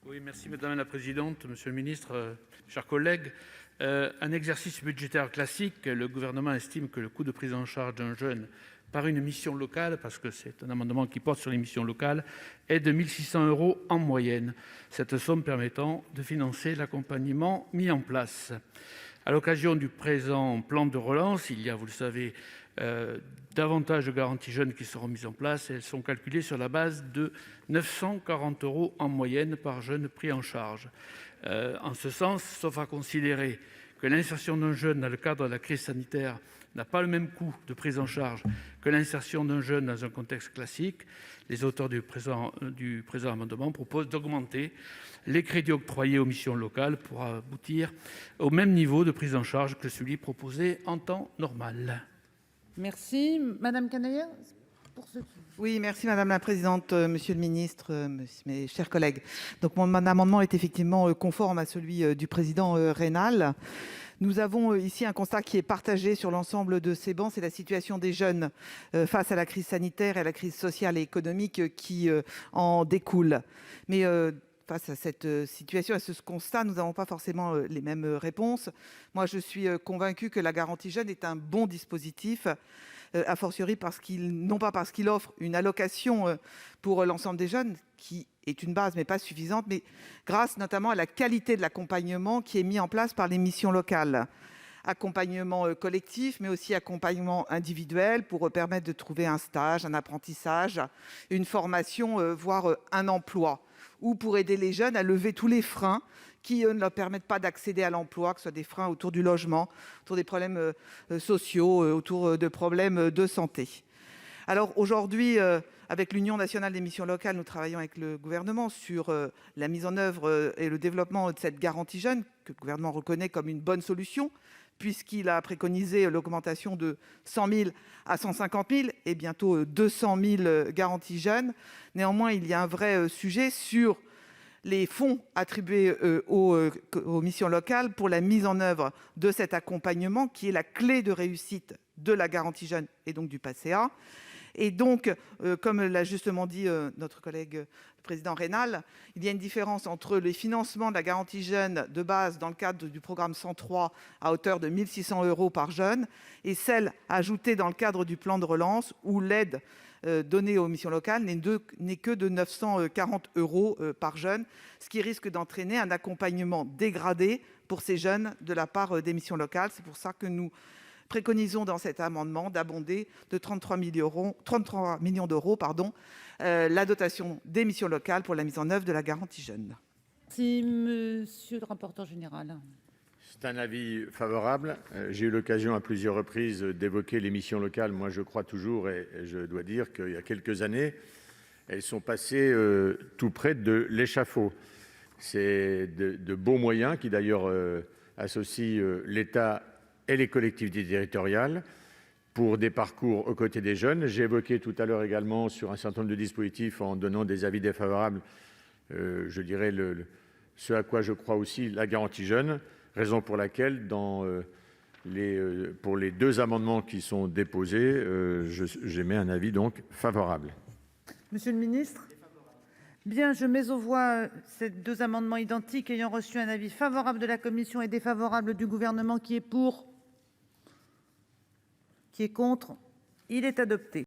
Oui, merci Madame la Présidente, Monsieur le Ministre, chers collègues. Un exercice budgétaire classique, le gouvernement estime que le coût de prise en charge d'un jeune par une mission locale, parce que c'est un amendement qui porte sur les missions locales, est de 1 600 € en moyenne, cette somme permettant de financer l'accompagnement mis en place. À l'occasion du présent plan de relance, il y a, vous le savez, davantage de garanties jeunes qui seront mises en place. Elles sont calculées sur la base de 940 € en moyenne par jeune pris en charge. En ce sens, sauf à considérer que l'insertion d'un jeune dans le cadre de la crise sanitaire n'a pas le même coût de prise en charge que l'insertion d'un jeune dans un contexte classique, les auteurs du présent amendement proposent d'augmenter les crédits octroyés aux missions locales pour aboutir au même niveau de prise en charge que celui proposé en temps normal. Merci. Madame Canayer pour ce... Oui, merci Madame la Présidente, Monsieur le Ministre, mes chers collègues. Donc mon amendement est effectivement conforme à celui du président Raynal. Nous avons ici un constat qui est partagé sur l'ensemble de ces bancs, c'est la situation des jeunes face à la crise sanitaire et à la crise sociale et économique qui en découle. Mais face à cette situation, à ce constat, nous n'avons pas forcément les mêmes réponses. Moi, je suis convaincue que la garantie jeunes est un bon dispositif, a fortiori non pas parce qu'il offre une allocation pour l'ensemble des jeunes, qui est une base mais pas suffisante, mais grâce notamment à la qualité de l'accompagnement qui est mis en place par les missions locales. Accompagnement collectif, mais aussi accompagnement individuel pour permettre de trouver un stage, un apprentissage, une formation, voire un emploi, ou pour aider les jeunes à lever tous les freins qui ne leur permettent pas d'accéder à l'emploi, que ce soit des freins autour du logement, autour des problèmes sociaux, autour de problèmes de santé. Alors aujourd'hui, avec l'Union nationale des missions locales, nous travaillons avec le gouvernement sur la mise en œuvre et le développement de cette garantie jeune, que le gouvernement reconnaît comme une bonne solution, puisqu'il a préconisé l'augmentation de 100 000 à 150 000 et bientôt 200 000 garanties jeunes. Néanmoins, il y a un vrai sujet sur les fonds attribués aux missions locales pour la mise en œuvre de cet accompagnement qui est la clé de réussite de la garantie jeune et donc du PACEA. Et donc, comme l'a justement dit notre collègue le président Raynal, il y a une différence entre les financements de la garantie jeune de base dans le cadre du programme 103 à hauteur de 1 600 € par jeune et celle ajoutée dans le cadre du plan de relance où l'aide donnée aux missions locales n'est que de 940 € par jeune, ce qui risque d'entraîner un accompagnement dégradé pour ces jeunes de la part des missions locales. C'est pour ça que nous préconisons dans cet amendement d'abonder de 33 millions d'euros la dotation des missions locales pour la mise en œuvre de la garantie jeune. Merci, monsieur le rapporteur général. C'est un avis favorable. J'ai eu l'occasion à plusieurs reprises d'évoquer les missions locales. Moi, je crois toujours, et je dois dire qu'il y a quelques années, elles sont passées tout près de l'échafaud. C'est de beaux moyens qui, d'ailleurs, associent l'État et les collectivités territoriales pour des parcours aux côtés des jeunes. J'ai évoqué tout à l'heure également sur un certain nombre de dispositifs en donnant des avis défavorables, je dirais ce à quoi je crois aussi, la garantie jeune, raison pour laquelle pour les deux amendements qui sont déposés, j'émets un avis donc favorable. Monsieur le ministre ? Bien, je mets aux voix ces deux amendements identiques ayant reçu un avis favorable de la commission et défavorable du gouvernement. Qui est pour ? Qui est contre ? Il est adopté.